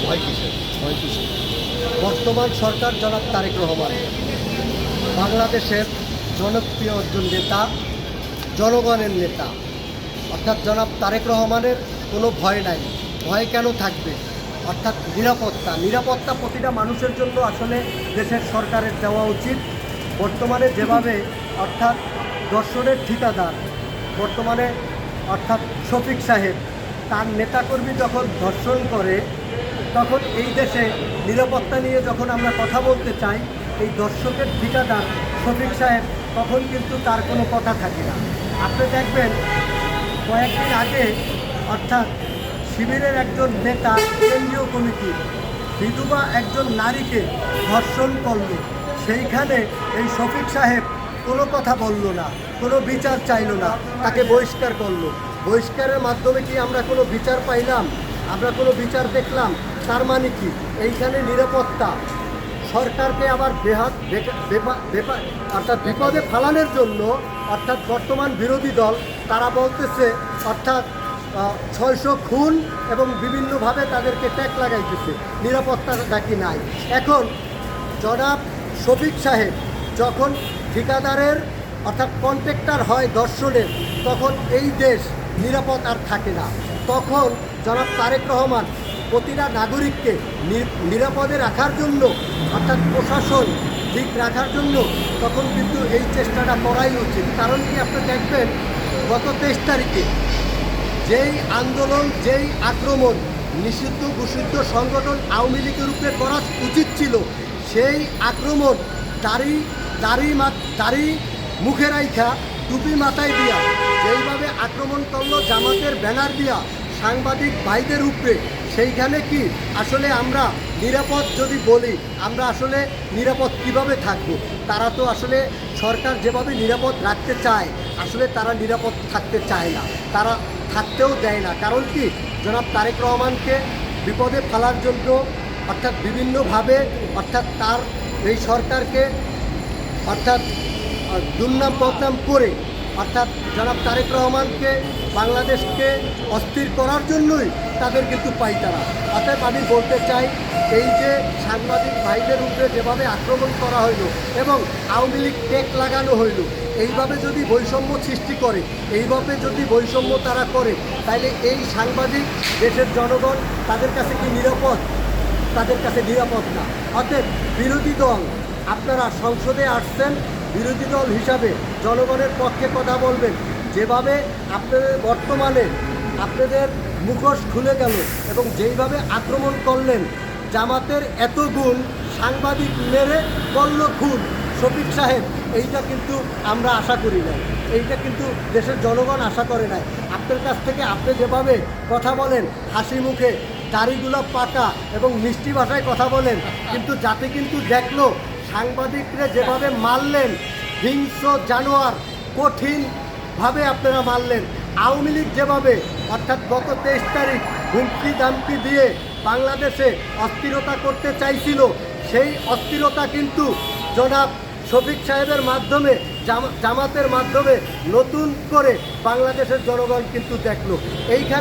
ভয় কিসের? ভয় কিসের? বর্তমান সরকার জনাব তারেক রহমান বাংলাদেশের জনপ্রিয় একজন নেতা, জনগণের নেতা, অর্থাৎ জনাব তারেক রহমানের কোনো ভয় নাই। ভয় কেন থাকবে? অর্থাৎ নিরাপত্তা প্রতিটা মানুষের জন্য আসলে দেশের সরকারের দেওয়া উচিত। বর্তমানে যেভাবে অর্থাৎ দর্শনের ঠিকাদার বর্তমানে অর্থাৎ শফিক সাহেব তার নেতাকর্মী যখন ধর্ষণ করে, তখন এই দেশে নিরাপত্তা নিয়ে যখন আমরা কথা বলতে চাই, এই দর্শকের ঠিকাদার শফিক সাহেব তখন কিন্তু তার কোনো কথা থাকে না। আপনি দেখবেন কয়েকদিন আগে অর্থাৎ শিবিরের একজন নেতা কেন্দ্রীয় কমিটি বিধবা একজন নারীকে ধর্ষণ করল, সেইখানে এই শফিক সাহেব কোনো কথা বলল না, কোনো বিচার চাইল না, তাকে বহিষ্কার করলো। বহিষ্কারের মাধ্যমে কি আমরা কোনো বিচার পাইলাম? আমরা কোনো বিচার দেখলাম? তার মানে কি এইখানে নিরাপত্তা সরকারকে আবার অর্থাৎ বিপদে ফেলানোর জন্য অর্থাৎ বর্তমান বিরোধী দল তারা বলতেছে অর্থাৎ 600 খুন এবং বিভিন্নভাবে তাদেরকে ট্যাগ লাগাইতেছে, নিরাপত্তা নাকি নাই। এখন জনাব শফিক সাহেব যখন ঠিকাদারের অর্থাৎ কন্ট্রাক্টর হয় দর্শনের, তখন এই দেশ নিরাপদ আর থাকে না। তখন জনাব তারেক রহমান প্রতিটা নাগরিককে নিরাপদে রাখার জন্য অর্থাৎ প্রশাসন ঠিক রাখার জন্য তখন কিন্তু এই চেষ্টাটা করাই উচিত। কারণ কি আপনি দেখবেন গত 23 তারিখে যেই আন্দোলন, যেই আক্রমণ নিষিদ্ধ ঘোষিত সংগঠন আওয়ামী লীগের উপরে করা উচিত ছিল, সেই আক্রমণ দাড়ি মুখে রাইখা টুপি মাথায় দিয়া যেইভাবে আক্রমণ করলো জামাতের ব্যানার দিয়া সাংবাদিক ভাইদের উপরে, সেইখানে কি আসলে আমরা নিরাপদ যদি বলি, আমরা আসলে নিরাপদ কিভাবে থাকবো? তারা তো আসলে সরকার যেভাবে নিরাপদ রাখতে চায়, আসলে তারা নিরাপদ থাকতে চায় না, তারা থাকতেও দেয় না। কারণ কি জনাব তারেক রহমানকে বিপদে ফেলার জন্য অর্থাৎ বিভিন্নভাবে অর্থাৎ তার এই সরকারকে অর্থাৎ দুর্নাম বদনাম করে অর্থাৎ জনাব তারেক রহমানকে বাংলাদেশকে অস্থির করার জন্যই তাদের কিন্তু পাই তারা। অতএব আমি বলতে চাই, এই যে সাংবাদিক ভাইদের উপরে যেভাবে আক্রমণ করা হইল এবং আওয়ামী লীগ ট্যাগ লাগানো হইল, এইভাবে যদি বৈষম্য সৃষ্টি করে, এইভাবে যদি বৈষম্য তারা করে, তাহলে এই সাংবাদিক দেশের জনগণ তাদের কাছে কি নিরাপদ? তাদের কাছে নিরাপদ না। অতএব বিরোধী দল আপনারা সংসদে আসছেন, বিরোধী দল হিসাবে জনগণের পক্ষে কথা বলবেন। যেভাবে আপনাদের বর্তমানে আপনাদের মুখোশ খুলে গেল এবং যেইভাবে আক্রমণ করলেন, জামাতের এত গুণ, সাংবাদিক মেরে করল খুন শফিক সাহেব, এইটা কিন্তু আমরা আশা করি নাই, এইটা কিন্তু দেশের জনগণ আশা করে নাই। আপনার কাছ থেকে আপনি যেভাবে কথা বলেন, হাসি মুখে, দাড়িগুলো পাকা এবং মিষ্টি ভাষায় কথা বলেন, কিন্তু জাতি কিন্তু দেখলো সাংবাদিকরা যেভাবে মারলেন, হিংস্র জানোয়ার, কঠিনভাবে আপনারা মারলেন। আওয়ামী লীগ যেভাবে অর্থাৎ গত 23 তারিখ হুমকি দামকি দিয়ে বাংলাদেশে অস্থিরতা করতে চাইছিল, সেই অস্থিরতা কিন্তু জনাব শফিক সাহেবের মাধ্যমে, জামাতের মাধ্যমে নতুন করে বাংলাদেশের জনগণ কিন্তু দেখলো। এইখানে